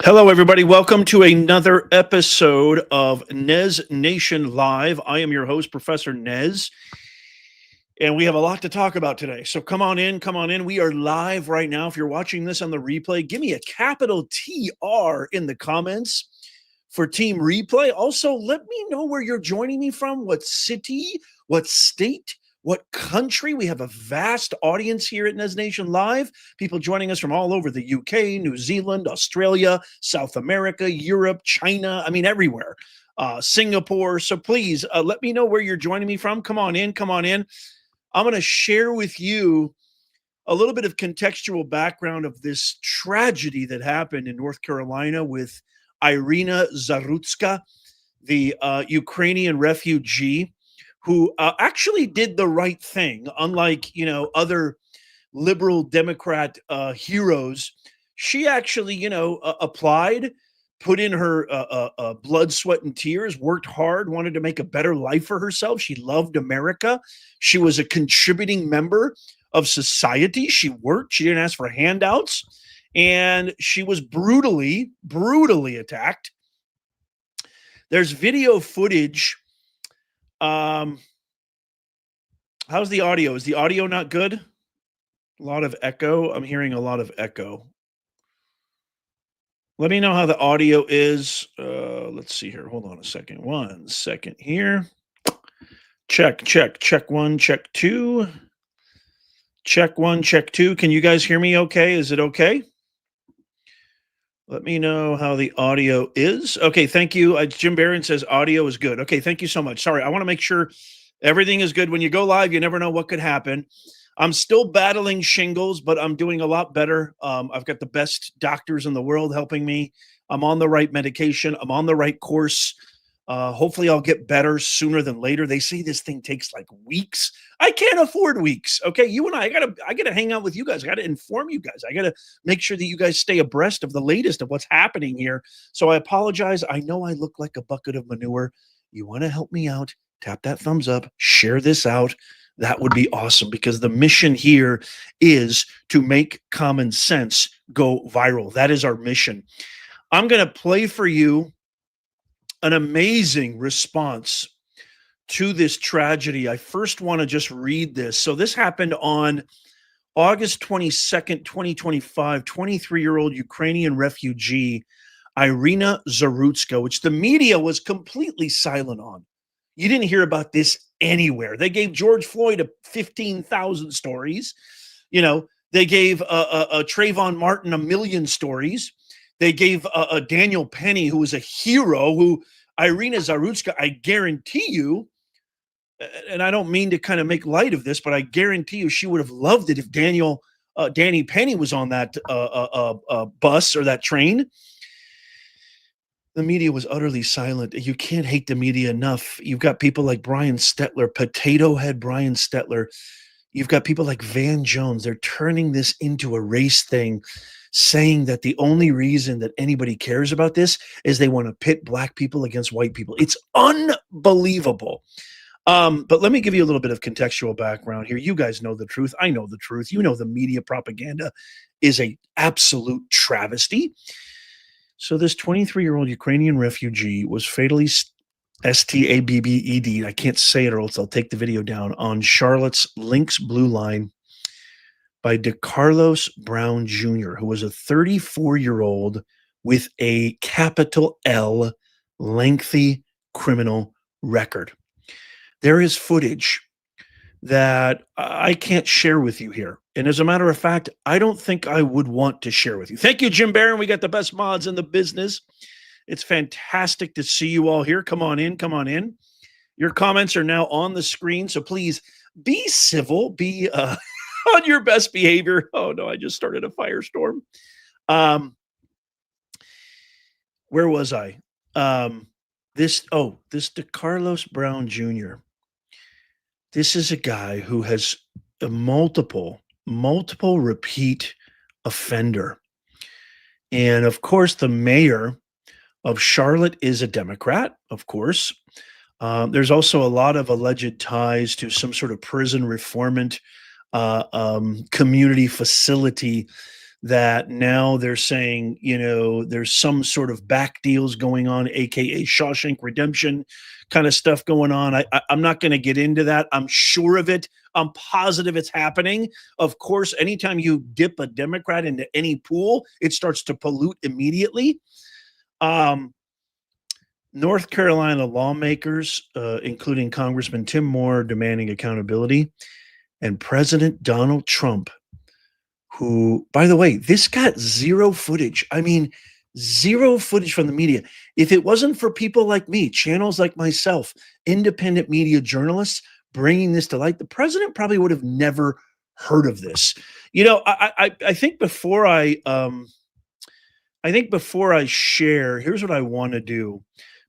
Hello, everybody. Welcome to another episode of Nez Nation Live. I am your host, Professor Nez, and we have a lot to talk about today. So come on in, come on in. We are live right now. If you're watching this on the replay, give me a capital TR in the comments for Team Replay. Also, let me know where you're joining me from, what city, what state, what country. We have a vast audience here at Nez Nation Live. People joining us from all over the UK, New Zealand, Australia, South America, Europe, China. I mean, everywhere. Singapore. So please let me know where you're joining me from. Come on in. Come on in. I'm going to share with you a little bit of contextual background of this tragedy that happened in North Carolina with Iryna Zarutska, the Ukrainian refugee who actually did the right thing, unlike other liberal Democrat heroes. She actually applied, put in her blood, sweat, and tears, worked hard, wanted to make a better life for herself. She loved America. She was a contributing member of society. She worked. She didn't ask for handouts, and she was brutally attacked. There's video footage. How's the audio? Is the audio not good? A lot of echo. I'm hearing a lot of echo. Let me know how the audio is. Let's see here. Hold on a second. 1 second here. Check. Check 1, check 2. Check 1, check 2. Can you guys hear me okay? Is it okay? Let me know how the audio is. Okay, thank you. Jim Barron says audio is good. Okay, thank you so much. Sorry, I want to make sure everything is good. When you go live, you never know what could happen. I'm still battling shingles, but I'm doing a lot better. I've got the best doctors in the world helping me. I'm on the right medication. I'm on the right course. Hopefully I'll get better sooner than later. They say this thing takes like weeks. I can't afford weeks. Okay. You and I gotta hang out with you guys. I gotta inform you guys. I gotta make sure that you guys stay abreast of the latest of what's happening here. So I apologize. I know I look like a bucket of manure. You want to help me out? Tap that thumbs up, share this out. That would be awesome, because the mission here is to make common sense go viral. That is our mission. I'm going to play for you an amazing response to this tragedy. I first want to just read this. So this happened on August 22nd, 2025. 23-year-old Ukrainian refugee Iryna Zarutska, which the media was completely silent on. You didn't hear about this anywhere. They gave George Floyd 15,000 stories. They gave Trayvon Martin 1,000,000 stories. They gave Daniel Penny, who was a hero, who Iryna Zarutska, I guarantee you, and I don't mean to kind of make light of this, but I guarantee you she would have loved it if Danny Penny was on that bus or that train. The media was utterly silent. You can't hate the media enough. You've got people like Brian Stetler, potato head Brian Stetler. You've got people like Van Jones. They're turning this into a race thing, saying that the only reason that anybody cares about this is they want to pit black people against white people. It's unbelievable. But let me give you a little bit of contextual background here. You guys know the truth. I know the truth. You know the media propaganda is an absolute travesty. So this 23-year-old Ukrainian refugee was fatally stabbed, I can't say it or else I'll take the video down, on Charlotte's Lynx Blue Line by DeCarlos Brown Jr., who was a 34-year-old with a capital L lengthy criminal record. There is footage that I can't share with you here. And as a matter of fact, I don't think I would want to share with you. Thank you, Jim Barron. We got the best mods in the business. It's fantastic to see you all here. Come on in. Come on in. Your comments are now on the screen, so please be civil. Be on your best behavior. Oh, no, I just started a firestorm. Where was I? This DeCarlos Brown Jr. This is a guy who has a multiple repeat offender. And of course, the mayor of Charlotte is a Democrat, of course. There's also a lot of alleged ties to some sort of prison reformant community facility that now they're saying, there's some sort of back deals going on, aka Shawshank Redemption kind of stuff going on. I'm not going to get into that. I'm sure of it. I'm positive it's happening. Of course, anytime you dip a Democrat into any pool, it starts to pollute immediately. North Carolina lawmakers, including Congressman Tim Moore, demanding accountability, and President Donald Trump, who, by the way, this got zero footage. I mean, zero footage from the media. If it wasn't for people like me, channels like myself, independent media journalists bringing this to light, the president probably would have never heard of this. I think before I share, here's what I want to do.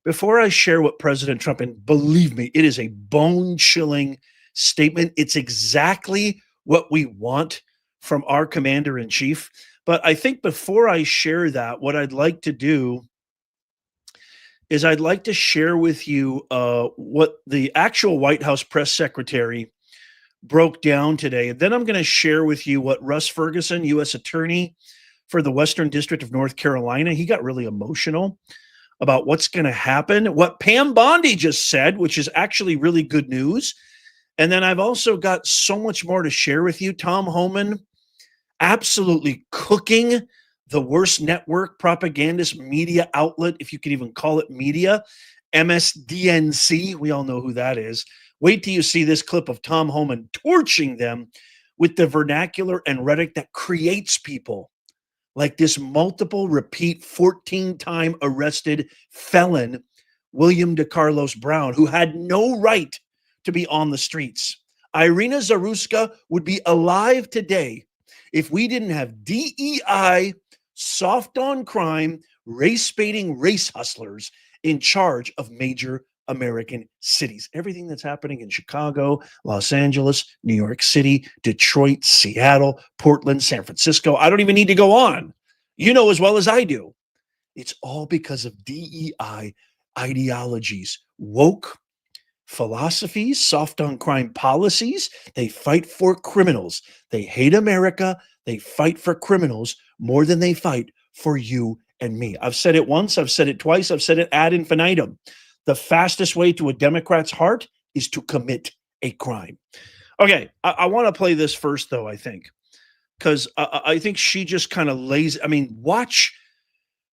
Before I share what President Trump, and believe me, it is a bone-chilling statement. It's exactly what we want from our commander-in-chief. But I think before I share that, what I'd like to do is I'd like to share with you what the actual White House press secretary broke down today. And then I'm going to share with you what Russ Ferguson, U.S. Attorney for the Western District of North Carolina, he got really emotional about what's going to happen. What Pam Bondi just said, which is actually really good news. And then I've also got so much more to share with you. Tom Homan, absolutely cooking the worst network propagandist media outlet, if you could even call it media, MSDNC. We all know who that is. Wait till you see this clip of Tom Homan torching them with the vernacular and rhetoric that creates people like this multiple repeat 14-time arrested felon, William DeCarlos Brown, who had no right to be on the streets. Iryna Zarutska would be alive today if we didn't have DEI, soft on crime, race-baiting race hustlers in charge of major American cities. Everything that's happening in Chicago, Los Angeles, New York City, Detroit, Seattle, Portland, San Francisco. I don't even need to go on. You know as well as I do. It's all because of DEI ideologies, woke philosophies, soft on crime policies. They fight for criminals. They hate America. They fight for criminals more than they fight for you and me. I've said it once. I've said it twice. I've said it ad infinitum. The fastest way to a Democrat's heart is to commit a crime. Okay, I want to play this first, though, I think, because I think she just kind of lays. I mean, watch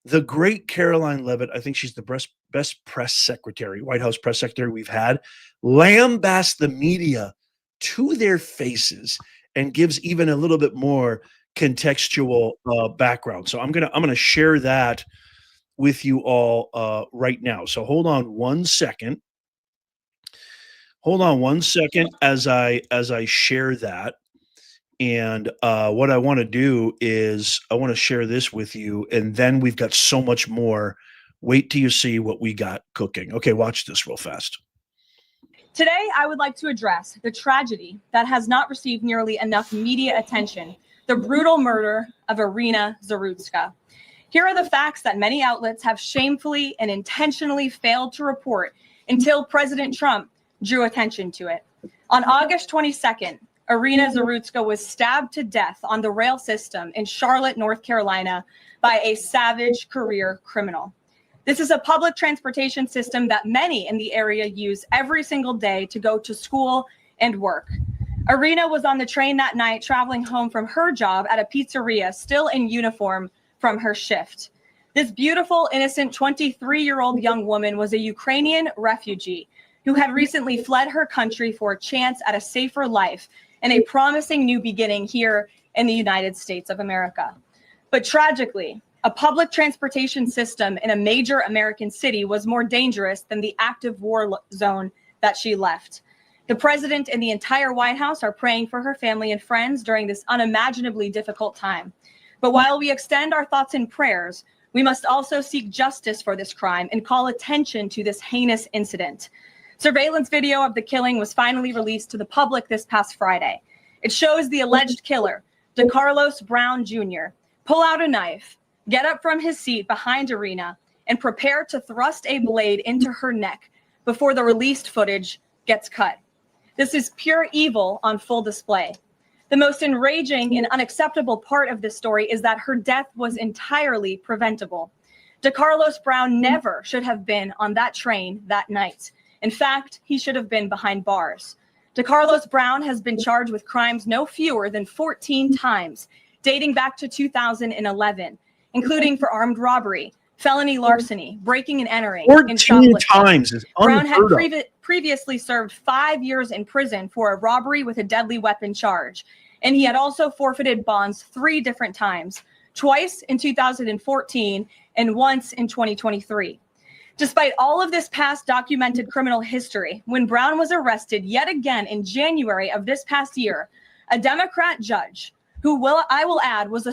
the great Caroline Leavitt. I think she's the best press secretary, White House press secretary we've had, lambasts the media to their faces and gives even a little bit more contextual background. So I'm gonna share that with you all right now. So hold on one second. Hold on one second as I share that. And what I want to do is I want to share this with you, and then we've got so much more. Wait till you see what we got cooking. Okay, watch this real fast. Today, I would like to address the tragedy that has not received nearly enough media attention, the brutal murder of Iryna Zarutska. Here are the facts that many outlets have shamefully and intentionally failed to report until President Trump drew attention to it. On August 22nd, Iryna Zarutska was stabbed to death on the rail system in Charlotte, North Carolina, by a savage career criminal. This is a public transportation system that many in the area use every single day to go to school and work. Iryna was on the train that night traveling home from her job at a pizzeria, still in uniform from her shift. This beautiful, innocent 23-year-old young woman was a Ukrainian refugee who had recently fled her country for a chance at a safer life and a promising new beginning here in the United States of America. But tragically, a public transportation system in a major American city was more dangerous than the active war zone that she left. The president and the entire White House are praying for her family and friends during this unimaginably difficult time. But while we extend our thoughts and prayers, we must also seek justice for this crime and call attention to this heinous incident. Surveillance video of the killing was finally released to the public this past Friday. It shows the alleged killer, DeCarlos Brown Jr., pull out a knife, get up from his seat behind Iryna, and prepare to thrust a blade into her neck before the released footage gets cut. This is pure evil on full display. The most enraging and unacceptable part of this story is that her death was entirely preventable. DeCarlos Brown never should have been on that train that night. In fact, he should have been behind bars. DeCarlos Brown has been charged with crimes no fewer than 14 times, dating back to 2011, including for armed robbery, felony larceny, breaking and entering, and 14 shoplifting. times is Brown had unheard of. previously served 5 years in prison for a robbery with a deadly weapon charge, and he had also forfeited bonds 3 different times, twice in 2014 and once in 2023. Despite all of this past documented criminal history, when Brown was arrested yet again in January of this past year, a Democrat judge, who I will add was a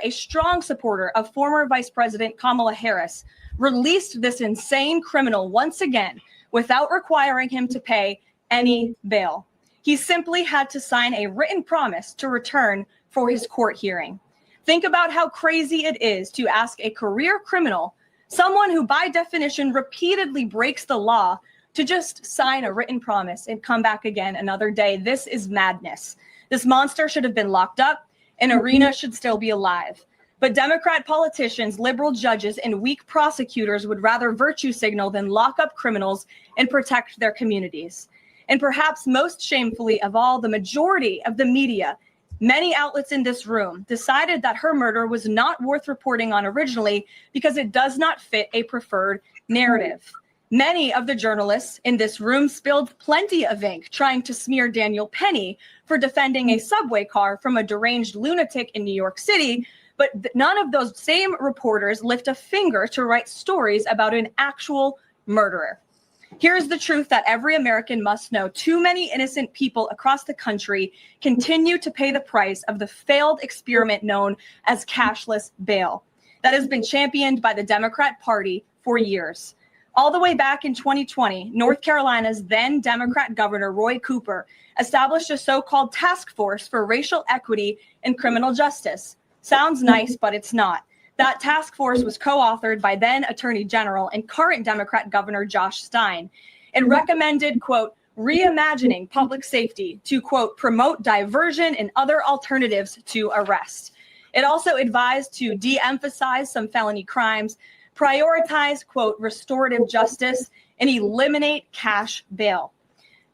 strong supporter of former Vice President Kamala Harris, released this insane criminal once again without requiring him to pay any bail. He simply had to sign a written promise to return for his court hearing. Think about how crazy it is to ask a career criminal, someone who by definition repeatedly breaks the law, to just sign a written promise and come back again another day. This is madness. This monster should have been locked up, and Iryna should still be alive. But Democrat politicians, liberal judges, and weak prosecutors would rather virtue signal than lock up criminals and protect their communities. And perhaps most shamefully of all, the majority of the media, many outlets in this room, decided that her murder was not worth reporting on originally because it does not fit a preferred narrative. Many of the journalists in this room spilled plenty of ink trying to smear Daniel Penny for defending a subway car from a deranged lunatic in New York City, but none of those same reporters lift a finger to write stories about an actual murderer. Here's the truth that every American must know. Too many innocent people across the country continue to pay the price of the failed experiment known as cashless bail that has been championed by the Democrat Party for years. All the way back in 2020, North Carolina's then Democrat Governor Roy Cooper established a so-called task force for racial equity in criminal justice. Sounds nice, but it's not. That task force was co-authored by then Attorney General and current Democrat Governor Josh Stein. It recommended, quote, reimagining public safety to, quote, promote diversion and other alternatives to arrest. It also advised to de-emphasize some felony crimes, prioritize, quote, restorative justice, and eliminate cash bail.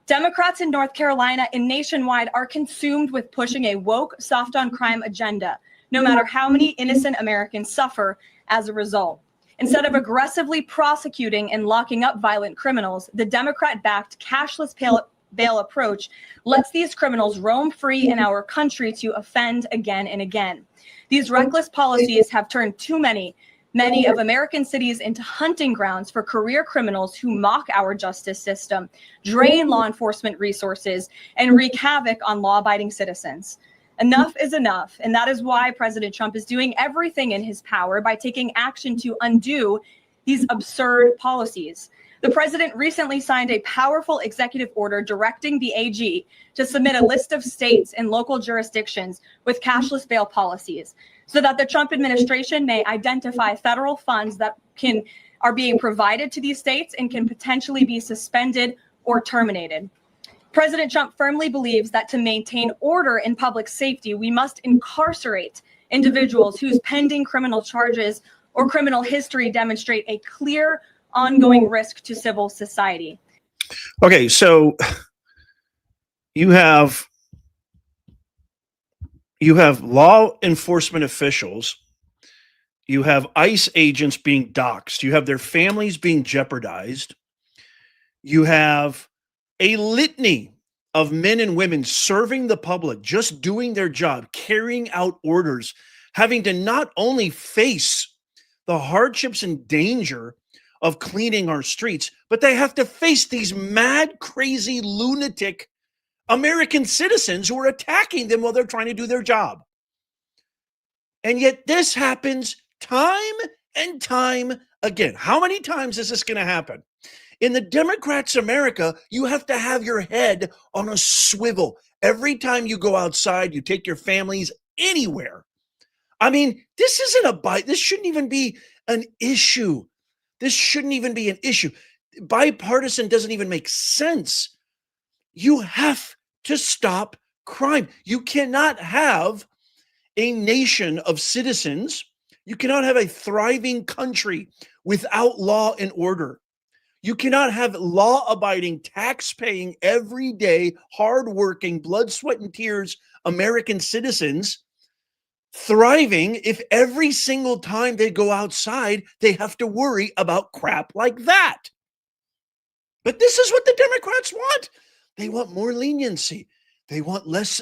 Democrats in North Carolina and nationwide are consumed with pushing a woke, soft on crime agenda, no matter how many innocent Americans suffer as a result. Instead of aggressively prosecuting and locking up violent criminals, the Democrat-backed cashless bail approach lets these criminals roam free in our country to offend again and again. These reckless policies have turned too many of American cities into hunting grounds for career criminals who mock our justice system, drain law enforcement resources, and wreak havoc on law-abiding citizens. Enough is enough, and that is why President Trump is doing everything in his power by taking action to undo these absurd policies. The president recently signed a powerful executive order directing the AG to submit a list of states and local jurisdictions with cashless bail policies so that the Trump administration may identify federal funds that are being provided to these states and can potentially be suspended or terminated. President Trump firmly believes that to maintain order in public safety, we must incarcerate individuals whose pending criminal charges or criminal history demonstrate a clear ongoing risk to civil society. Okay, so you have law enforcement officials, you have ICE agents being doxxed, you have their families being jeopardized, you have a litany of men and women serving the public, just doing their job, carrying out orders, having to not only face the hardships and danger of cleaning our streets, but they have to face these mad, crazy, lunatic American citizens who are attacking them while they're trying to do their job. And yet this happens time and time again. How many times is this going to happen? In the Democrats' America, you have to have your head on a swivel. Every time you go outside, you take your families anywhere. I mean, this shouldn't even be an issue. This shouldn't even be an issue. Bipartisan doesn't even make sense. You have to stop crime. You cannot have a nation of citizens. You cannot have a thriving country without law and order. You cannot have law-abiding, tax-paying, everyday, hard-working, blood, sweat, and tears American citizens thriving if every single time they go outside, they have to worry about crap like that. But this is what the Democrats want. They want more leniency. They want less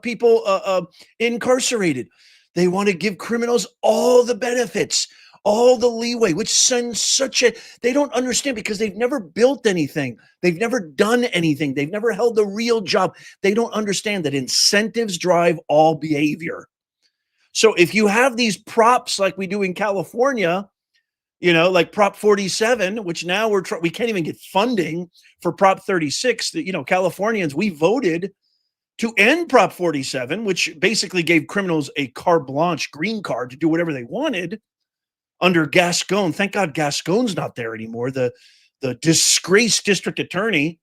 people incarcerated. They want to give criminals all the benefits, all the leeway, which sends they don't understand because they've never built anything. They've never done anything. They've never held a real job. They don't understand that incentives drive all behavior. So if you have these props like we do in California, like Prop 47, which now we can't even get funding for Prop 36. Californians, we voted to end Prop 47, which basically gave criminals a carte blanche green card to do whatever they wanted under Gascon. Thank God Gascon's not there anymore, the disgraced district attorney.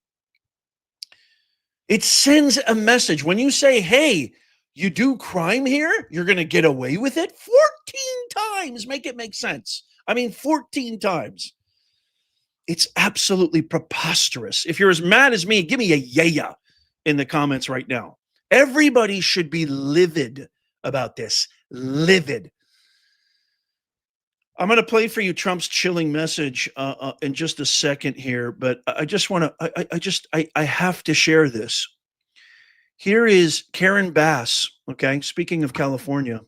It sends a message. When you say, hey, you do crime here, you're going to get away with it 14 times. Make it make sense. 14 times. It's absolutely preposterous. If you're as mad as me, give me a yeah in the comments right now. Everybody should be livid about this. Livid. I'm going to play for you Trump's chilling message in just a second here, but I just want to, I have to share this. Here is Karen Bass, okay? Speaking of California,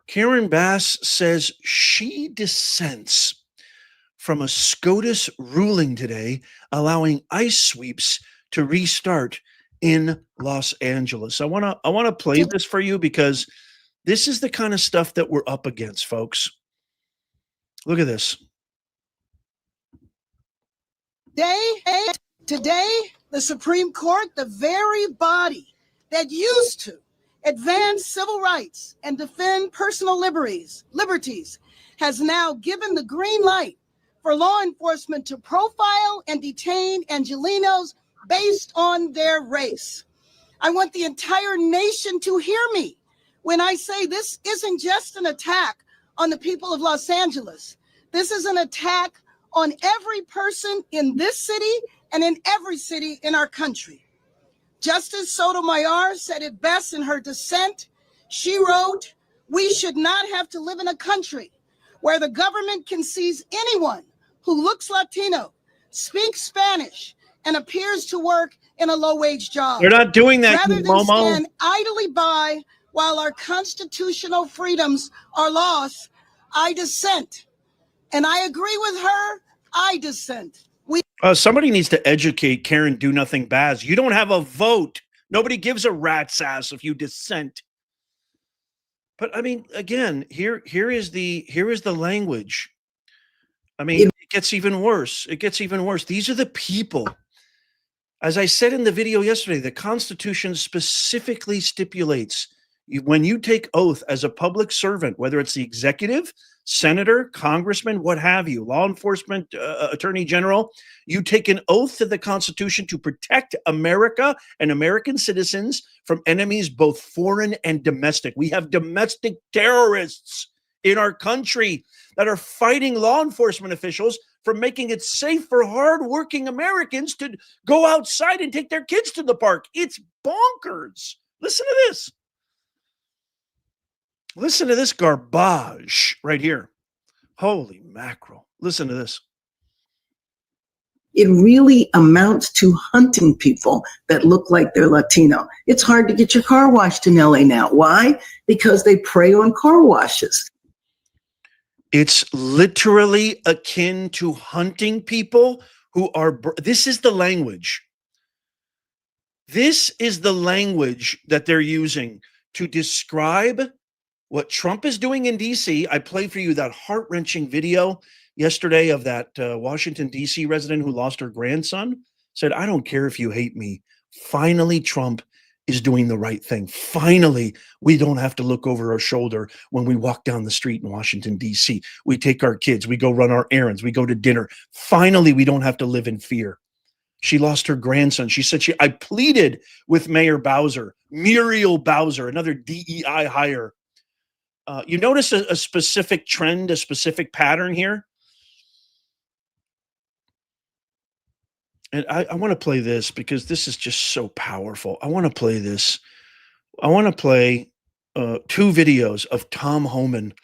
Karen Bass says she dissents from a SCOTUS ruling today allowing ICE sweeps to restart in Los Angeles. I want to play this for you because this is the kind of stuff that we're up against, folks. Look at this. Today, the Supreme Court, the very body that used to advance civil rights and defend personal liberties, has now given the green light for law enforcement to profile and detain Angelenos based on their race. I want the entire nation to hear me when I say this isn't just an attack on the people of Los Angeles. This is an attack on every person in this city and in every city in our country. Justice Sotomayor said it best in her dissent. She wrote, "We should not have to live in a country where the government can seize anyone who looks Latino, speaks Spanish, and appears to work in a low-wage job. They're not doing that, rather than Momo. stand idly by while our constitutional freedoms are lost." I dissent. And I agree with her. I dissent. Somebody needs to educate Karen Do Nothing Baz. You don't have a vote. Nobody gives a rat's ass if you dissent. But again, here is the language. It gets even worse. It gets even worse. These are the people. As I said in the video yesterday, the Constitution specifically stipulates when you take oath as a public servant, whether it's the executive, senator, congressman, what have you, law enforcement, attorney general, you take an oath to the Constitution to protect America and American citizens from enemies, both foreign and domestic. We have domestic terrorists in our country that are fighting law enforcement officials from making it safe for hardworking Americans to go outside and take their kids to the park. It's bonkers. Listen to this. Listen to this garbage right here. Holy mackerel. Listen to this. It really amounts to hunting people that look like they're Latino. It's hard to get your car washed in LA now. Why? Because they prey on car washes. It's literally akin to hunting people who are, this is the language. This is the language that they're using to describe what Trump is doing in D.C. I played for you that heart-wrenching video yesterday of that Washington, D.C. resident who lost her grandson. Said, I don't care if you hate me. Finally, Trump is doing the right thing. Finally, we don't have to look over our shoulder when we walk down the street in Washington, D.C. We take our kids. We go run our errands. We go to dinner. Finally, we don't have to live in fear. She lost her grandson. She said I pleaded with Mayor Bowser, Muriel Bowser, another DEI hire. You notice a specific trend, a specific pattern here? And I want to play this because this is just so powerful. I want to play this. I want to play 2 videos of Tom Homan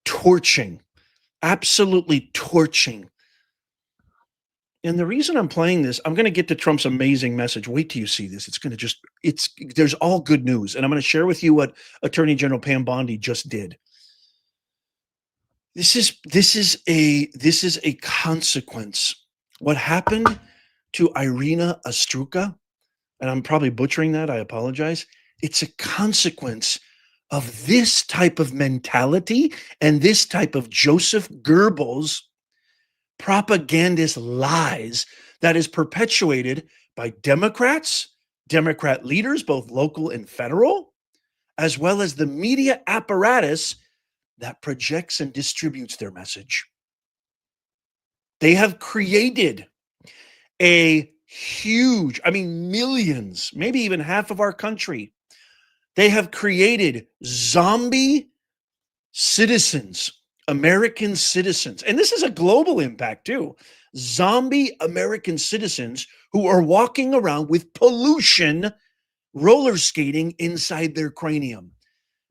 torching, absolutely torching. And the reason I'm playing this, I'm going to get to Trump's amazing message. Wait till you see this. It's going to there's all good news. And I'm going to share with you what Attorney General Pam Bondi just did. This is a consequence. What happened to Iryna Zarutska, and I'm probably butchering that, I apologize. It's a consequence of this type of mentality and this type of Joseph Goebbels propagandist lies that is perpetuated by Democrats, Democrat leaders, both local and federal, as well as the media apparatus that projects and distributes their message. They have created a huge, millions, maybe even half of our country. They have created zombie citizens, American citizens. And this is a global impact too. Zombie American citizens who are walking around with pollution, roller skating inside their cranium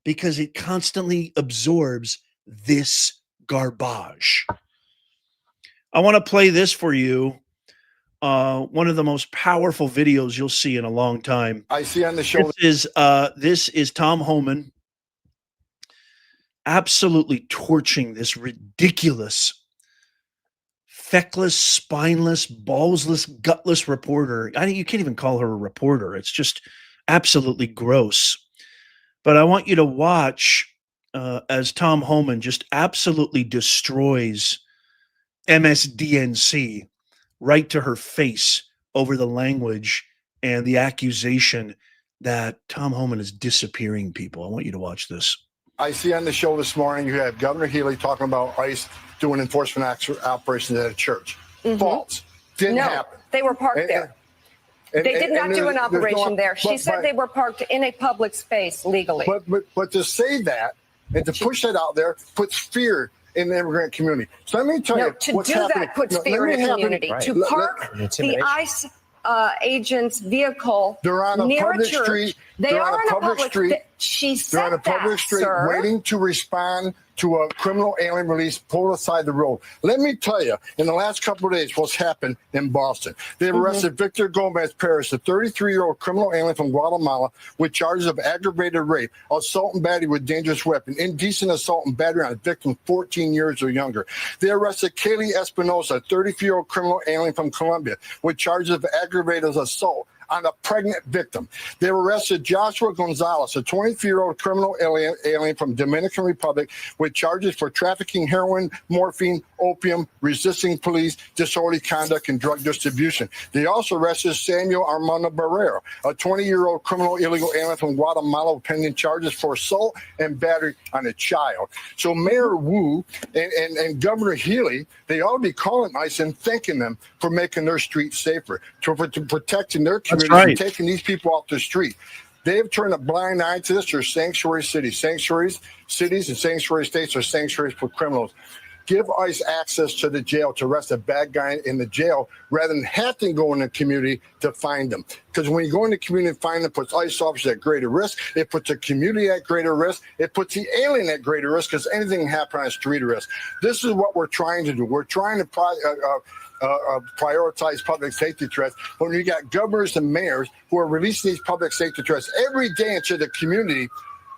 because it constantly absorbs this garbage. I want to play this for you. One of the most powerful videos you'll see in a long time. I see on the show. This is Tom Homan absolutely torching this ridiculous, feckless, spineless, ballsless, gutless reporter. You can't even call her a reporter. It's just absolutely gross. But I want you to watch as Tom Homan just absolutely destroys MSDNC right to her face over the language and the accusation that Tom Homan is disappearing people. I want you to watch this. I see on the show this morning you had Governor Healy talking about ICE doing enforcement operations at a church. Mm-hmm. False. Didn't happen. They were parked there. They did not do an operation there. She said they were parked in a public space legally. But to say that and to push that out there puts fear in the immigrant community. So let me tell you what's happening. To do that puts fear in the community. Right. To park the ICE agent's vehicle they're on a near public a church. street. They're on a public street. She said they're on a public street waiting to respond to a criminal alien release pulled aside the road. Let me tell you, in the last couple of days, what's happened in Boston. They've arrested Victor Gomez Perez, a 33-year-old criminal alien from Guatemala, with charges of aggravated rape, assault and battery with dangerous weapon, indecent assault and battery on a victim 14 years or younger. They arrested Kaylee Espinosa, a 33-year-old criminal alien from Colombia, with charges of aggravated assault on a pregnant victim. They arrested Joshua Gonzalez, a 23-year-old criminal alien from Dominican Republic, with charges for trafficking heroin, morphine, opium, resisting police, disorderly conduct, and drug distribution. They also arrested Samuel Armando Barrero, a 20-year-old criminal illegal alien from Guatemala, pending charges for assault and battery on a child. So Mayor Wu and Governor Healy, they ought to be calling ICE and thanking them for making their streets safer, for protecting their communities and taking these people off the street. They have turned a blind eye to this. They're sanctuary cities. Sanctuaries, cities, and sanctuary states are sanctuaries for criminals. Give ICE access to the jail to arrest a bad guy in the jail rather than have to go in the community to find them. Because when you go in the community and find them, it puts ICE officers at greater risk. It puts the community at greater risk. It puts the alien at greater risk because anything can happen on the street risk. This is what we're trying to do. We're trying to prioritize public safety threats when you got governors and mayors who are releasing these public safety threats every day into the community.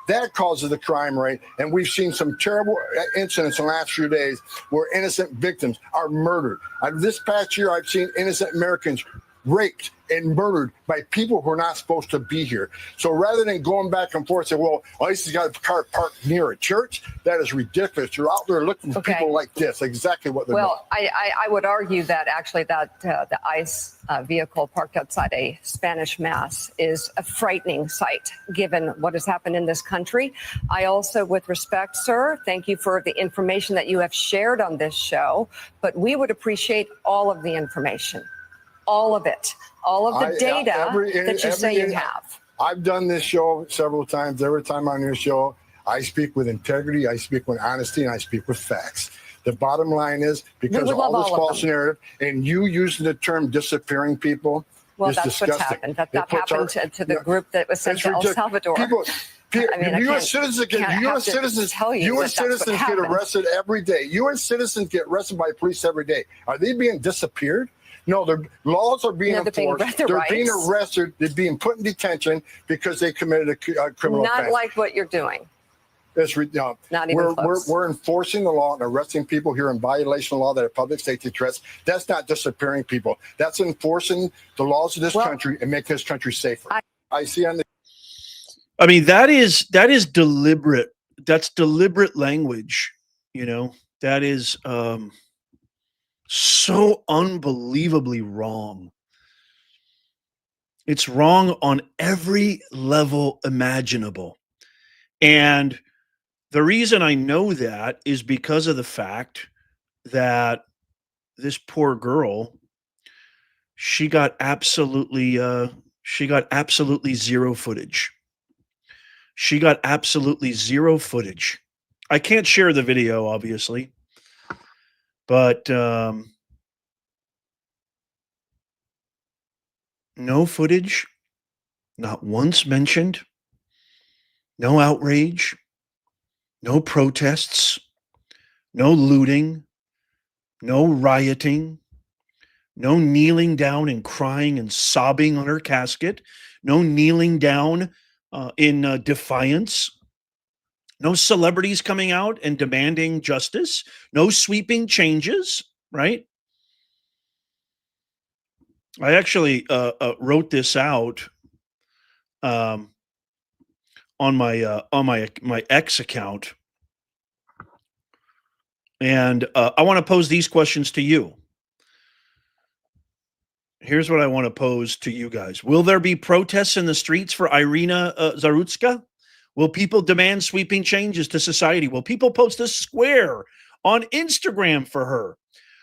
That causes the crime rate, and we've seen some terrible incidents in the last few days where innocent victims are murdered. This past year, I've seen innocent Americans raped and murdered by people who are not supposed to be here. So rather than going back and forth, say, well, ICE has got a car parked near a church, that is ridiculous. You're out there looking for people like this, exactly what they're doing. Well, I would argue that actually that the ICE vehicle parked outside a Spanish mass is a frightening sight, given what has happened in this country. I also, with respect, sir, thank you for the information that you have shared on this show, but we would appreciate all of the information. all of it, all of the data that you say you every- have. I've done this show several times. Every time on your show, I speak with integrity, I speak with honesty, and I speak with facts. The bottom line is, because would of all love this all of false them. narrative, and you using the term disappearing people, Well, is that's disgusting. what's happened. That It puts happened to the group that was sent it's to El ridiculous. Salvador. People, I mean, I U.S. can't- citizens get can't U.S. have to citizens. tell you U.S. that that's what citizens get happened. arrested every day. U.S. citizens get arrested by police every day. Are they being disappeared? No, their laws are being No, they're being enforced. their They're being rights. arrested. They're being put in detention because they committed a criminal Not offense. like what you're doing. It's, Not even close. we're enforcing the law and arresting people here in violation of law that are public safety threats. That's not disappearing people. That's enforcing the laws of this country and making this country safer. I see on the. I mean, that is deliberate. That's deliberate language. You know, that is so unbelievably wrong. It's wrong on every level imaginable. And the reason I know that is because of the fact that this poor girl, she got absolutely zero footage. She got absolutely zero footage. I can't share the video, obviously, but no footage, not once mentioned, no outrage, no protests, no looting, no rioting, no kneeling down and crying and sobbing on her casket, no kneeling down in defiance, no celebrities coming out and demanding justice, no sweeping changes, right? I actually wrote this out on my X account, and I want to pose these questions to you. Here's what I want to pose to you guys. Will there be protests in the streets for Iryna Zarutska? Will people demand sweeping changes to society? Will people post a square on Instagram for her?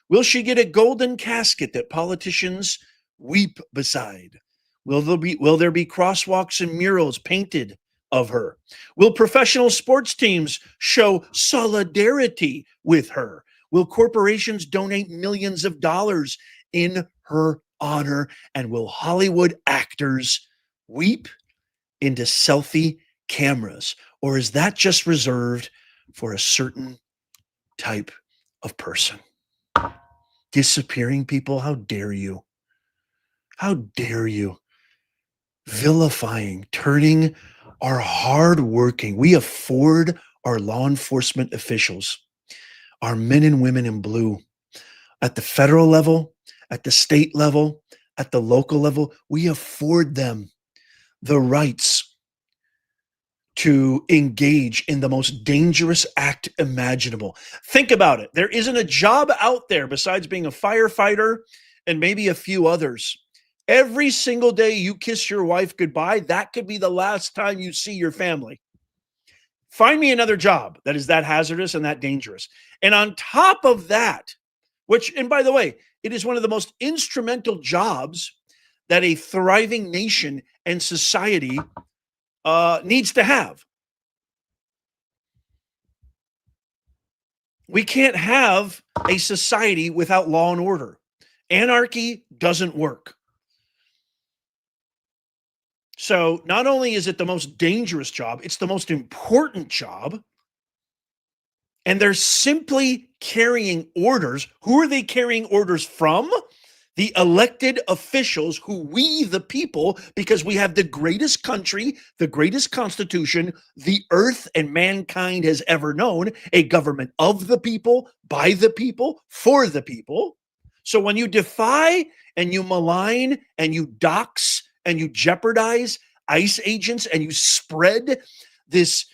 Will she get a golden casket that politicians weep beside? Will there be crosswalks and murals painted of her? Will professional sports teams show solidarity with her? Will corporations donate millions of dollars in her honor? And will Hollywood actors weep into selfie cameras? Or is that just reserved for a certain type of person? Disappearing people, how dare you? How dare you? Vilifying, turning our hardworking, we afford our law enforcement officials, our men and women in blue, at the federal level, at the state level, at the local level, we afford them the rights to engage in the most dangerous act imaginable. Think about it. There isn't a job out there besides being a firefighter and maybe a few others. Every single day you kiss your wife goodbye, that could be the last time you see your family. Find me another job that is that hazardous and that dangerous. And on top of that, which, and by the way, it is one of the most instrumental jobs that a thriving nation and society needs to have. We can't have a society without law and order. Anarchy doesn't work. So not only is it the most dangerous job, it's the most important job. And they're simply carrying orders. Who are they carrying orders from? The elected officials who we, the people, because we have the greatest country, the greatest constitution the earth and mankind has ever known, a government of the people, by the people, for the people. So when you defy and you malign and you dox and you jeopardize ICE agents and you spread this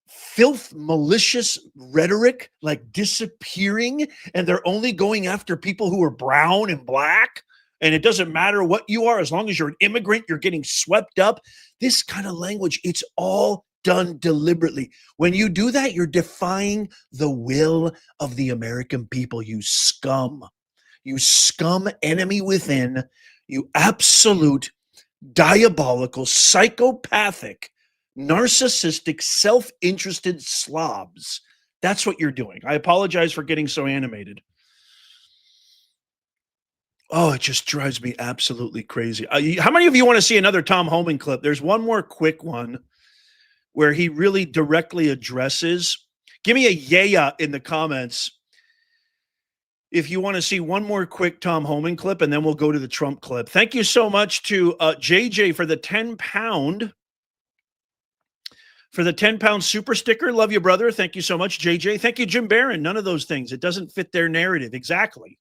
filth, malicious rhetoric like disappearing, and they're only going after people who are brown and black, and it doesn't matter what you are, as long as you're an immigrant, you're getting swept up. This kind of language, it's all done deliberately. When you do that, you're defying the will of the American people, you scum. You scum, enemy within. You absolute diabolical, psychopathic, narcissistic, self-interested slobs. That's what you're doing. I apologize for getting so animated. Oh, it just drives me absolutely crazy. How many of you want to see another Tom Homan clip? There's one more quick one where he really directly addresses. Give me a yeah in the comments if you want to see one more quick Tom Homan clip, and then we'll go to the Trump clip. Thank you so much to JJ for the 10-pound super sticker. Love you, brother. Thank you so much, JJ. Thank you, Jim Barron. None of those things. It doesn't fit their narrative. Exactly.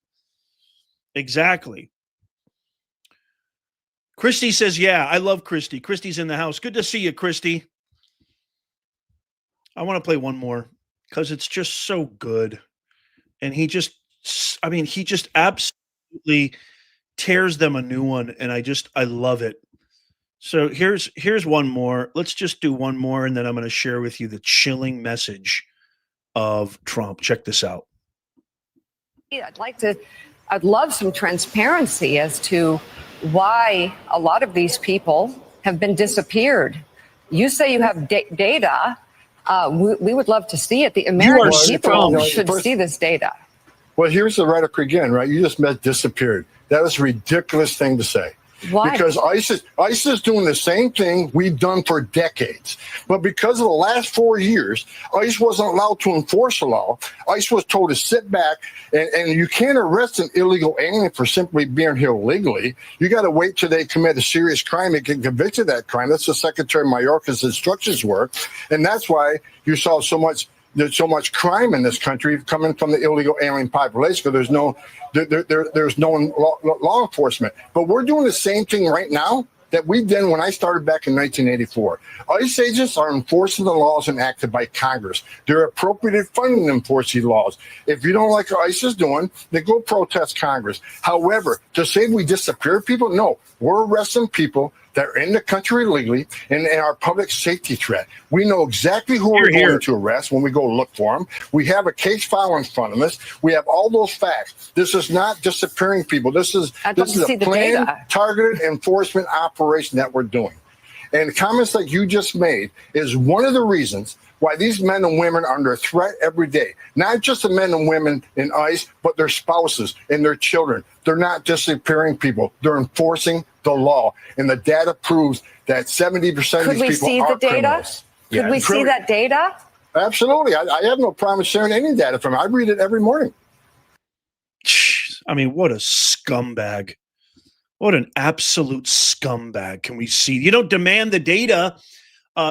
Christy says, yeah, I love Christy. Christy's in the house. Good to see you, Christy. I want to play one more because it's just so good. And he just absolutely tears them a new one. And I love it. So here's one more. Let's just do one more. And then I'm going to share with you the chilling message of Trump. Check this out. Yeah, I'd love some transparency as to why a lot of these people have been disappeared. You say you have data. We would love to see it. The American people should see this data. Well, here's the rhetoric again, right? You just meant disappeared. That was a ridiculous thing to say. Why? Because ICE is doing the same thing we've done for decades. But because of the last 4 years, ICE wasn't allowed to enforce the law. ICE was told to sit back, and you can't arrest an illegal alien for simply being here illegally. You got to wait till they commit a serious crime and get convicted of that crime. That's what Secretary Mayorkas' instructions were. And that's why you saw there's so much crime in this country coming from the illegal alien population, because there's no law enforcement. But we're doing the same thing right now that we did when I started back in 1984. ICE agents are enforcing the laws enacted by Congress. They're appropriated funding to enforce these laws. If you don't like what ICE is doing, then go protest Congress. However, to say we disappear people, no. We're arresting people that are in the country illegally and are public safety threat. We know exactly who we're going to arrest when we go look for them. We have a case file in front of us. We have all those facts. This is not disappearing people. This is a planned, targeted enforcement operation that we're doing. And the comments like you just made is one of the reasons why these men and women are under threat every day. Not just the men and women in ICE, but their spouses and their children. They're not disappearing people. They're enforcing the law. And the data proves that 70% of these people are criminals. Could we see that data? Absolutely. I have no problem sharing any data from it. I read it every morning. I mean, what a scumbag. What an absolute scumbag. Can we see? You don't demand the data.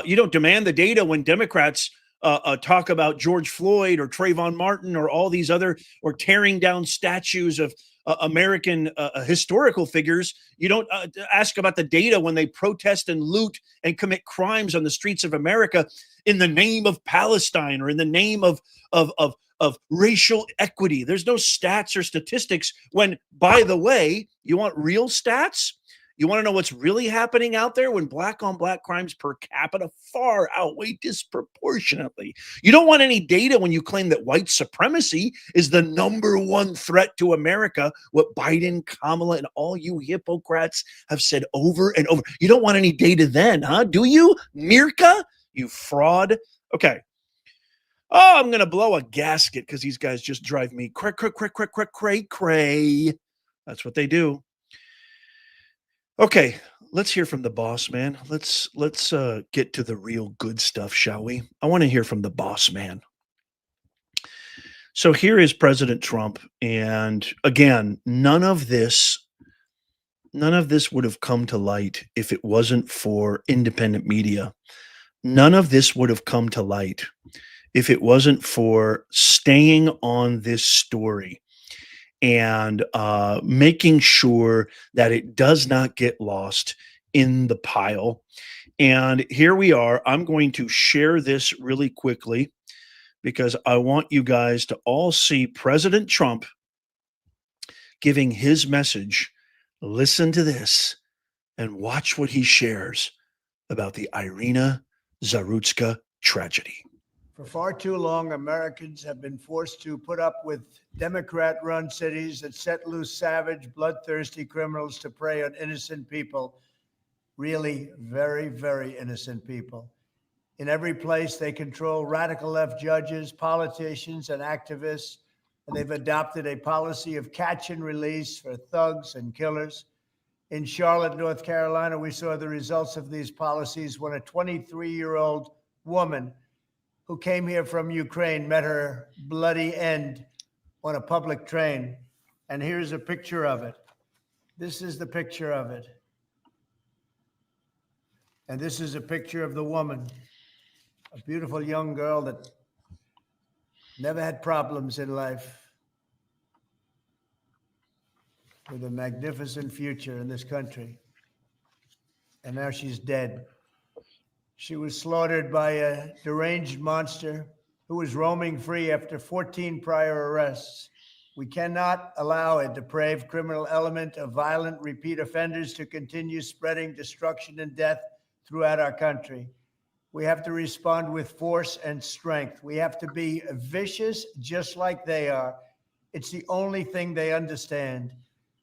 You don't demand the data when Democrats talk about George Floyd or Trayvon Martin or all these other, or tearing down statues of American historical figures. You don't ask about the data when they protest and loot and commit crimes on the streets of America in the name of Palestine or in the name of racial equity. There's no stats or statistics when, by the way, you want real stats? You want to know what's really happening out there when black on black crimes per capita far outweigh disproportionately? You don't want any data when you claim that white supremacy is the #1 threat to America, what Biden, Kamala, and all you hypocrites have said over and over. You don't want any data then, huh? Do you, Mirka? You fraud. Okay. Oh, I'm going to blow a gasket because these guys just drive me cray. That's what they do. Okay, let's hear from the boss man. Let's get to the real good stuff, shall we? I want to hear from the boss man. So here is President Trump, and again, none of this would have come to light if it wasn't for independent media. None of this would have come to light if it wasn't for staying on this story and making sure that it does not get lost in the pile. And here we are. I'm going to share this really quickly because I want you guys to all see President Trump giving his message. Listen to this and watch what he shares about the Iryna Zarutska tragedy. For far too long, Americans have been forced to put up with Democrat-run cities that set loose savage, bloodthirsty criminals to prey on innocent people, really very, very innocent people. In every place, they control radical left judges, politicians, and activists, and they've adopted a policy of catch and release for thugs and killers. In Charlotte, North Carolina, we saw the results of these policies when a 23-year-old woman who came here from Ukraine met her bloody end on a public train. And here's a picture of it. This is the picture of it. And this is a picture of the woman, a beautiful young girl that never had problems in life, with a magnificent future in this country. And now she's dead. She was slaughtered by a deranged monster who was roaming free after 14 prior arrests. We cannot allow a depraved criminal element of violent repeat offenders to continue spreading destruction and death throughout our country. We have to respond with force and strength. We have to be vicious just like they are. It's the only thing they understand.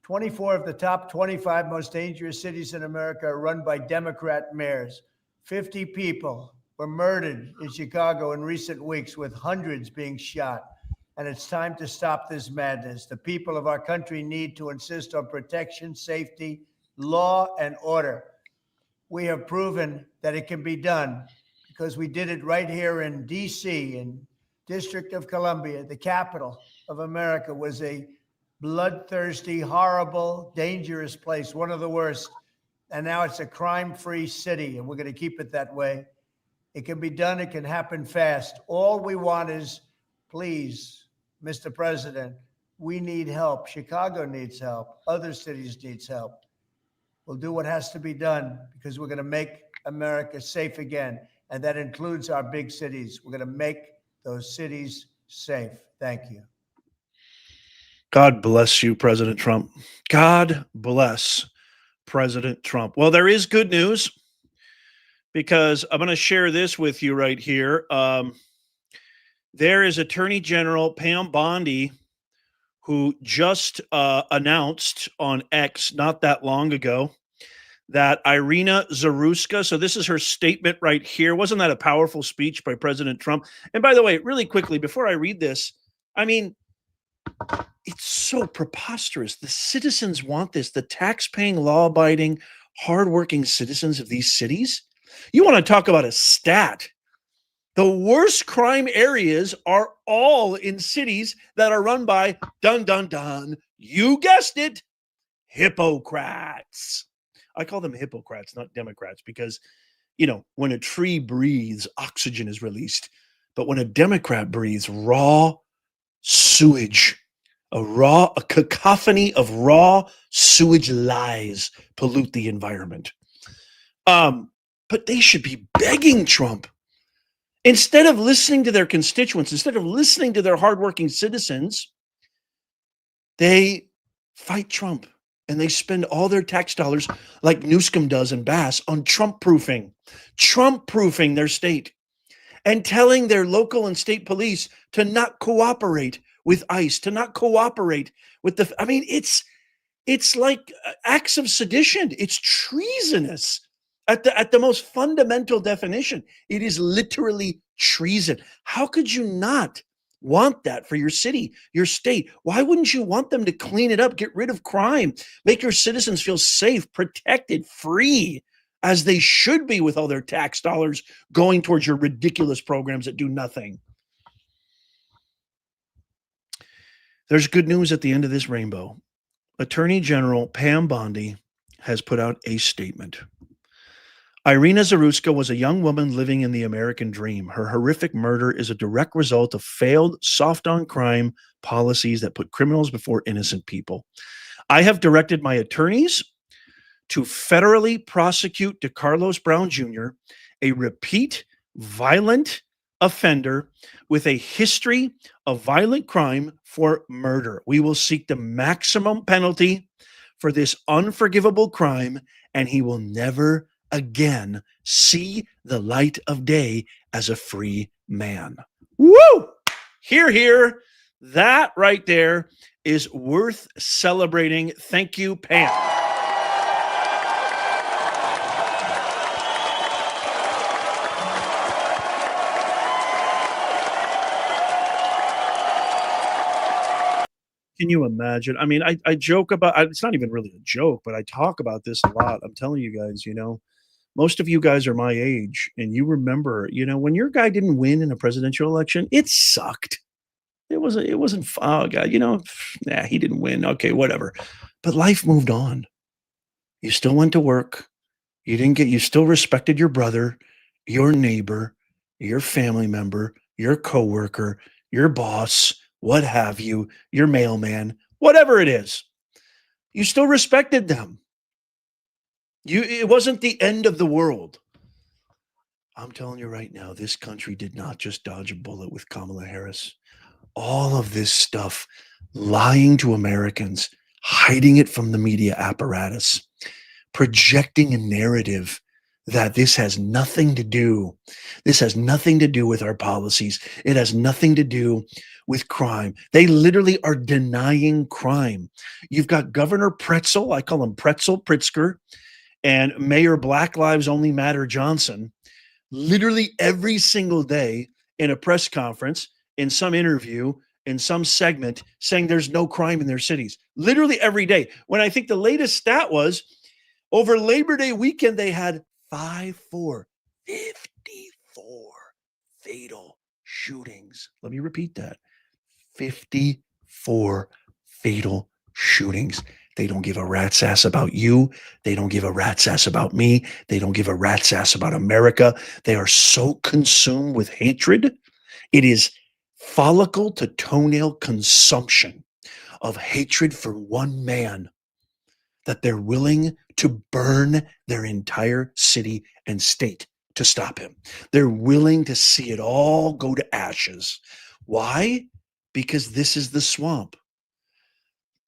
24 of the top 25 most dangerous cities in America are run by Democrat mayors. 50 people were murdered in Chicago in recent weeks, with hundreds being shot. And it's time to stop this madness. The people of our country need to insist on protection, safety, law, and order. We have proven that it can be done because we did it right here in D.C., in District of Columbia. The capital of America was a bloodthirsty, horrible, dangerous place, one of the worst. And now it's a crime-free city, and we're going to keep it that way. It can be done. It can happen fast. All we want is, please, Mr. President, we need help. Chicago needs help. Other cities needs help. We'll do what has to be done because we're going to make America safe again. And that includes our big cities. We're going to make those cities safe. Thank you. God bless you, President Trump. God bless President Trump. Well, there is good news, because I'm going to share this with you right here. There is Attorney General Pam Bondi, who just announced on X not that long ago that Iryna Zarutska, so this is her statement right here. Wasn't that a powerful speech by President Trump? And by the way, really quickly, before I read this, I mean, it's so preposterous. The citizens want this. The tax-paying, law-abiding, hardworking citizens of these cities. You want to talk about a stat. The worst crime areas are all in cities that are run by, dun, dun, dun, you guessed it, Hippocrats. I call them Hippocrats, not Democrats, because, you know, when a tree breathes, oxygen is released. But when a Democrat breathes, raw sewage, a cacophony of raw sewage lies pollute the environment. But they should be begging Trump. Instead of listening to their constituents, instead of listening to their hardworking citizens, they fight Trump, and they spend all their tax dollars, like Newsom does in Bass, on Trump-proofing their state, and telling their local and state police to not cooperate with ICE, to not cooperate with the, I mean, it's like acts of sedition. It's treasonous. At the most fundamental definition, it is literally treason. How could you not want that for your city, your state? Why wouldn't you want them to clean it up, get rid of crime, make your citizens feel safe, protected, free, as they should be, with all their tax dollars going towards your ridiculous programs that do nothing? There's good news at the end of this rainbow. Attorney General Pam Bondi has put out a statement. Iryna Zarutska was a young woman living in the American dream. Her horrific murder is a direct result of failed soft-on-crime policies that put criminals before innocent people. I have directed my attorneys to federally prosecute DeCarlos Brown Jr., a repeat violent offender with a history of violent crime, for murder. We will seek the maximum penalty for this unforgivable crime, and he will never again see the light of day as a free man. Woo! Hear, hear. That right there is worth celebrating. Thank you, Pam. Can you imagine? I mean, I joke about, it's not even really a joke, but I talk about this a lot. I'm telling you guys, most of you guys are my age, and you remember, when your guy didn't win in a presidential election, it sucked. It wasn't fun, guy, nah, he didn't win. Okay, whatever. But life moved on. You still went to work. You still respected your brother, your neighbor, your family member, your coworker, your boss, what have you, your mailman, whatever it is. You still respected them. It wasn't the end of the world. I'm telling you right now, this country did not just dodge a bullet with Kamala Harris. All of this stuff, lying to Americans, hiding it from the media apparatus, projecting a narrative that this has nothing to do with our policies. It has nothing to do with crime. They literally are denying crime. You've got Governor Pretzel, I call him Pretzel Pritzker, and Mayor Black Lives Only Matter Johnson, literally every single day in a press conference, in some interview, in some segment, saying there's no crime in their cities. Literally every day. When I think the latest stat was, over Labor Day weekend, they had 54 fatal shootings. Let me repeat that. 54 fatal shootings. They don't give a rat's ass about you. They don't give a rat's ass about me. They don't give a rat's ass about America. They are so consumed with hatred. It is follicle to toenail consumption of hatred for one man that they're willing to burn their entire city and state to stop him. They're willing to see it all go to ashes. Why? Because this is the swamp.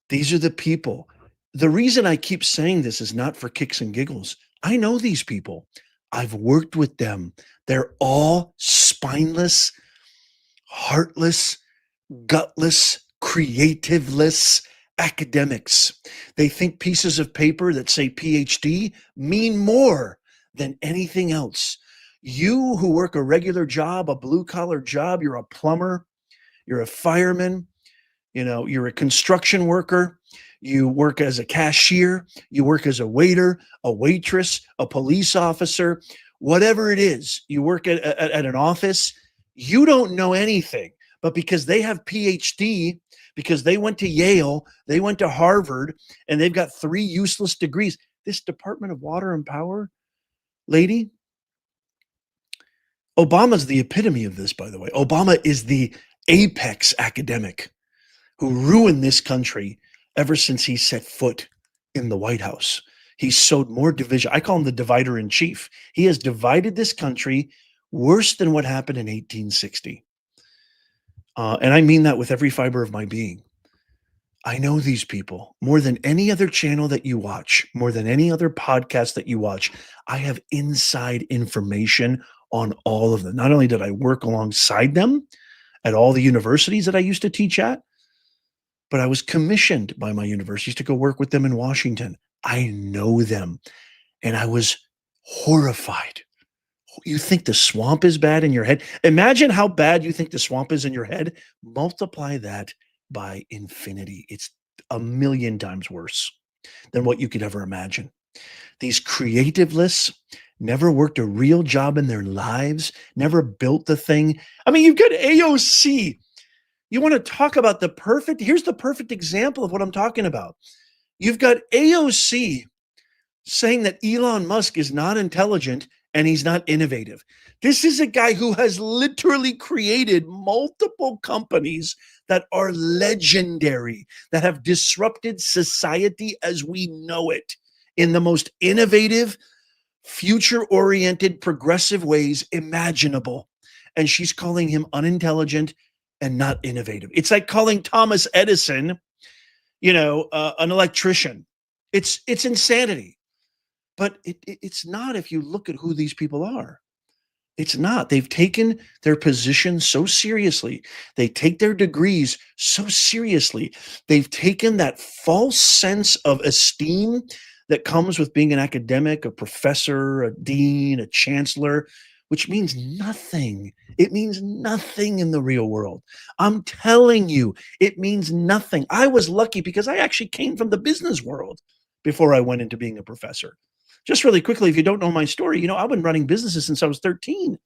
These are the people. The reason I keep saying this is not for kicks and giggles. I know these people. I've worked with them. They're all spineless, heartless, gutless, creativeless academics. They think pieces of paper that say PhD mean more than anything else. You who work a regular job, a blue collar job, you're a plumber, you're a fireman, you're a construction worker, you work as a cashier, you work as a waiter, a waitress, a police officer, whatever it is, you work at an office, you don't know anything. But because they have PhD, because they went to Yale, they went to Harvard, and they've got 3 useless degrees. This Department of Water and Power lady, Obama's the epitome of this, by the way. Obama is the apex academic who ruined this country ever since he set foot in the White House. He's sowed more division. I call him the divider in chief. He has divided this country worse than what happened in 1860. And I mean that with every fiber of my being. I know these people more than any other channel that you watch, more than any other podcast that you watch. I have inside information on all of them. Not only did I work alongside them at all the universities that I used to teach at, but I was commissioned by my universities to go work with them in Washington. I know them, and I was horrified. You think the swamp is bad in your head? Imagine how bad you think the swamp is in your head. Multiply that by infinity. It's a million times worse than what you could ever imagine. These creativeless never worked a real job in their lives, never built the thing. I mean, you've got AOC. You want to talk about here's the perfect example of what I'm talking about. You've got AOC saying that Elon Musk is not intelligent and he's not innovative. This is a guy who has literally created multiple companies that are legendary, that have disrupted society as we know it in the most innovative, future-oriented, progressive ways imaginable. And she's calling him unintelligent and not innovative. It's like calling Thomas Edison, an electrician. It's insanity. But it's not if you look at who these people are. It's not. They've taken their position so seriously. They take their degrees so seriously. They've taken that false sense of esteem that comes with being an academic, a professor, a dean, a chancellor, which means nothing. It means nothing in the real world. I'm telling you, it means nothing. I was lucky because I actually came from the business world before I went into being a professor. Just really quickly, if you don't know my story, I've been running businesses since I was 13.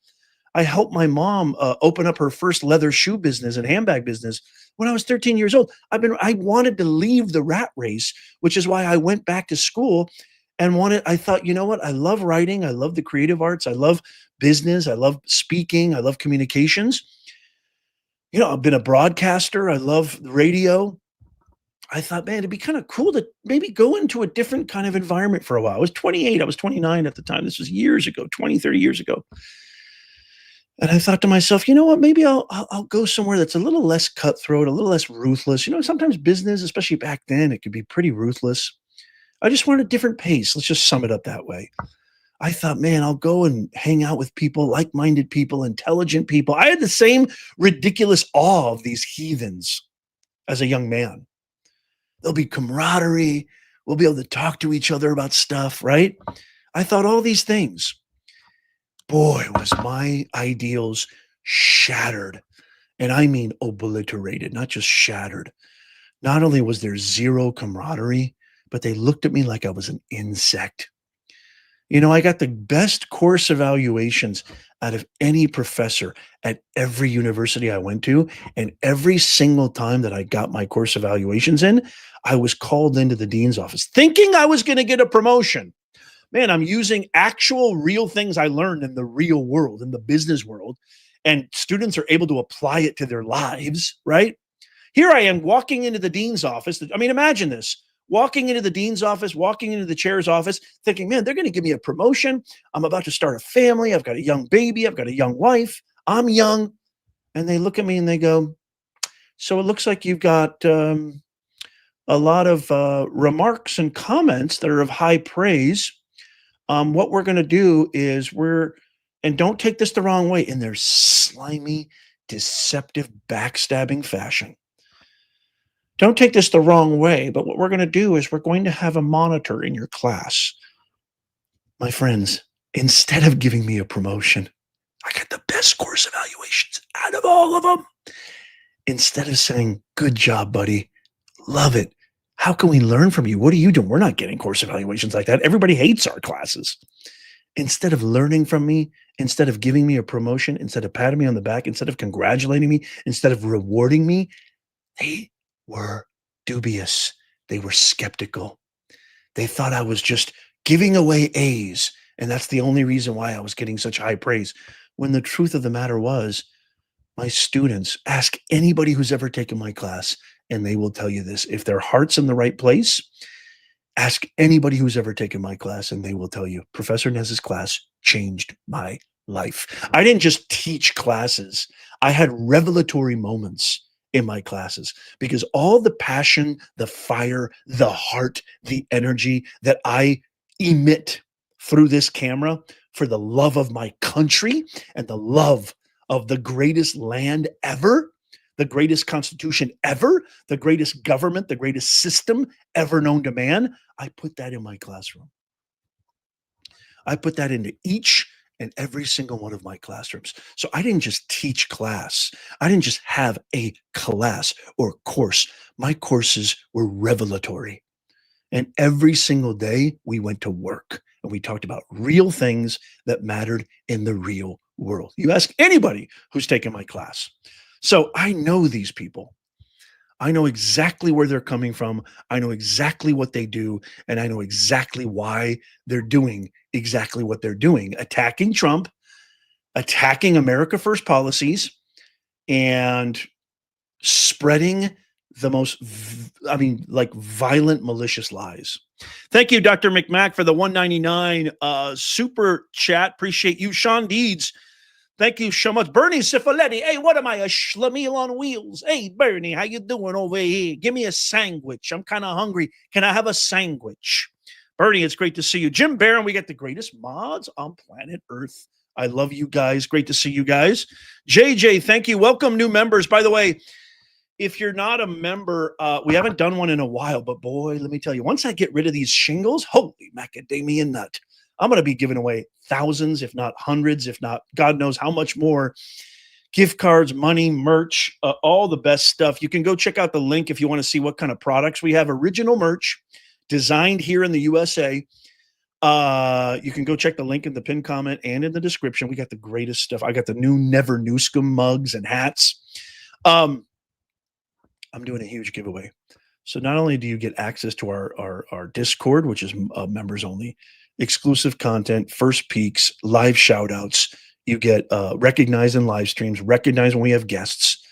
I helped my mom open up her first leather shoe business and handbag business when I was 13 years old. I wanted to leave the rat race, which is why I went back to school and I thought, you know what? I love writing. I love the creative arts. I love business. I love speaking. I love communications. I've been a broadcaster. I love radio. I thought, man, it'd be kind of cool to maybe go into a different kind of environment for a while. I was 28. I was 29 at the time. This was years ago, 20, 30 years ago. And I thought to myself, you know what, maybe I'll go somewhere that's a little less cutthroat, a little less ruthless. Sometimes business, especially back then, it could be pretty ruthless. I just wanted a different pace. Let's just sum it up that way. I thought, man, I'll go and hang out with people, like-minded people, intelligent people. I had the same ridiculous awe of these heathens as a young man. There'll be camaraderie. We'll be able to talk to each other about stuff, right? I thought all these things. Boy, was my ideals shattered. And I mean obliterated, not just shattered. Not only was there zero camaraderie, but they looked at me like I was an insect. I got the best course evaluations out of any professor at every university I went to. And every single time that I got my course evaluations in, I was called into the dean's office thinking I was going to get a promotion. Man, I'm using actual real things I learned in the real world, in the business world, and students are able to apply it to their lives, right? Here I am walking into the dean's office. I mean, imagine this. Walking into the dean's office, walking into the chair's office, thinking, man, they're going to give me a promotion. I'm about to start a family. I've got a young baby. I've got a young wife. I'm young. And they look at me and they go, so it looks like you've got a lot of remarks and comments that are of high praise. What we're going to do is and don't take this the wrong way, in their slimy, deceptive, backstabbing fashion. Don't take this the wrong way, but what we're going to do is we're going to have a monitor in your class. My friends, instead of giving me a promotion, I got the best course evaluations out of all of them. Instead of saying, good job, buddy, love it. How can we learn from you? What are you doing? We're not getting course evaluations like that. Everybody hates our classes. Instead of learning from me, instead of giving me a promotion, instead of patting me on the back, instead of congratulating me, instead of rewarding me, they were dubious. They were skeptical. They thought I was just giving away A's, and that's the only reason why I was getting such high praise. When the truth of the matter was, my students, ask anybody who's ever taken my class, and they will tell you this. If their heart's in the right place, ask anybody who's ever taken my class, and they will tell you, Professor Nez's class changed my life. I didn't just teach classes. I had revelatory moments in my classes because all the passion, the fire, the heart, the energy that I emit through this camera for the love of my country and the love of the greatest land ever, the greatest constitution ever, the greatest government, the greatest system ever known to man, I put that in my classroom. I put that into each and every single one of my classrooms. So I didn't just teach class. I didn't just have a class or course. My courses were revelatory. And every single day we went to work and we talked about real things that mattered in the real world. You ask anybody who's taken my class. So I know these people. I know exactly where they're coming from. I know exactly what they do. And I know exactly why they're doing exactly what they're doing. Attacking Trump, attacking America First policies, and spreading the most, violent, malicious lies. Thank you, Dr. McMack, for the $1.99 super chat. Appreciate you. Sean Deeds, thank you so much. Bernie Cifoletti, hey, what am I, a schlemiel on wheels? Hey, Bernie, how you doing over here? Give me a sandwich. I'm kind of hungry. Can I have a sandwich? Bernie, it's great to see you. Jim Barron, we got the greatest mods on planet Earth. I love you guys. Great to see you guys. JJ, thank you. Welcome new members. By the way, if you're not a member, we haven't done one in a while, but boy, let me tell you, once I get rid of these shingles, holy macadamia nut, I'm going to be giving away thousands, if not hundreds, if not God knows how much more. Gift cards, money, merch, all the best stuff. You can go check out the link if you want to see what kind of products we have. Original merch designed here in the USA. You can go check the link in the pinned comment and in the description. We got the greatest stuff. I got the new Never Newscomb mugs and hats. I'm doing a huge giveaway. So not only do you get access to our Discord, which is members only, exclusive content, first peeks, live shout outs. You get recognized in live streams, recognized when we have guests,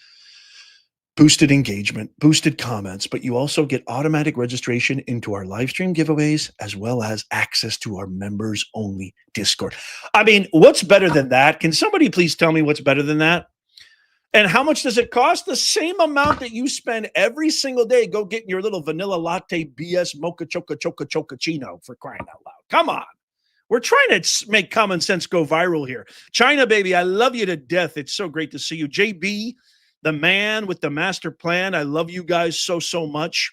boosted engagement, boosted comments, but you also get automatic registration into our live stream giveaways, as well as access to our members only Discord. I mean, what's better than that? Can somebody please tell me what's better than that? And how much does it cost? The same amount that you spend every single day go getting your little vanilla latte BS mocha choca choca chocachino, for crying out loud. Come on. We're trying to make common sense go viral here. China, baby, I love you to death. It's so great to see you. JB, the man with the master plan. I love you guys so, so much.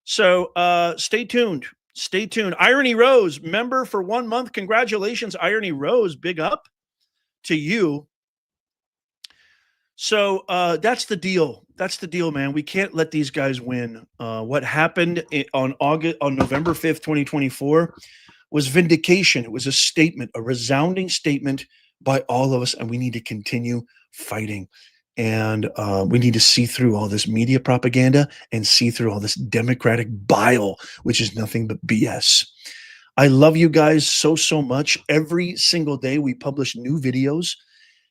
So stay tuned. Stay tuned. Irony Rose, member for 1 month. Congratulations, Irony Rose. Big up to you. So that's the deal. That's the deal, man. We can't let these guys win. What happened on November 5th, 2024 was vindication. It was a statement, a resounding statement by all of us, and we need to continue fighting. And we need to see through all this media propaganda and see through all this democratic bile, which is nothing but BS. I love you guys so, so much. Every single day we publish new videos.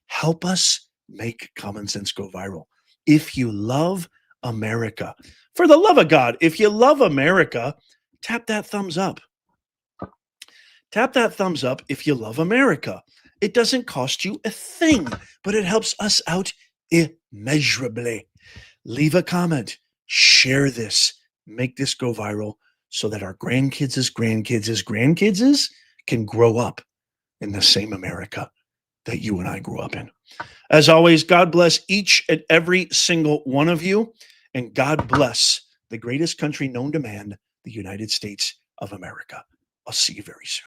Help us make common sense go viral. If you love America, for the love of God, if you love America, tap that thumbs up. Tap that thumbs up if you love America. It doesn't cost you a thing, but it helps us out immeasurably. Leave a comment, share this, make this go viral so that our grandkids' can grow up in the same America that you and I grew up in. As always, God bless each and every single one of you, and God bless the greatest country known to man, the United States of America. I'll see you very soon.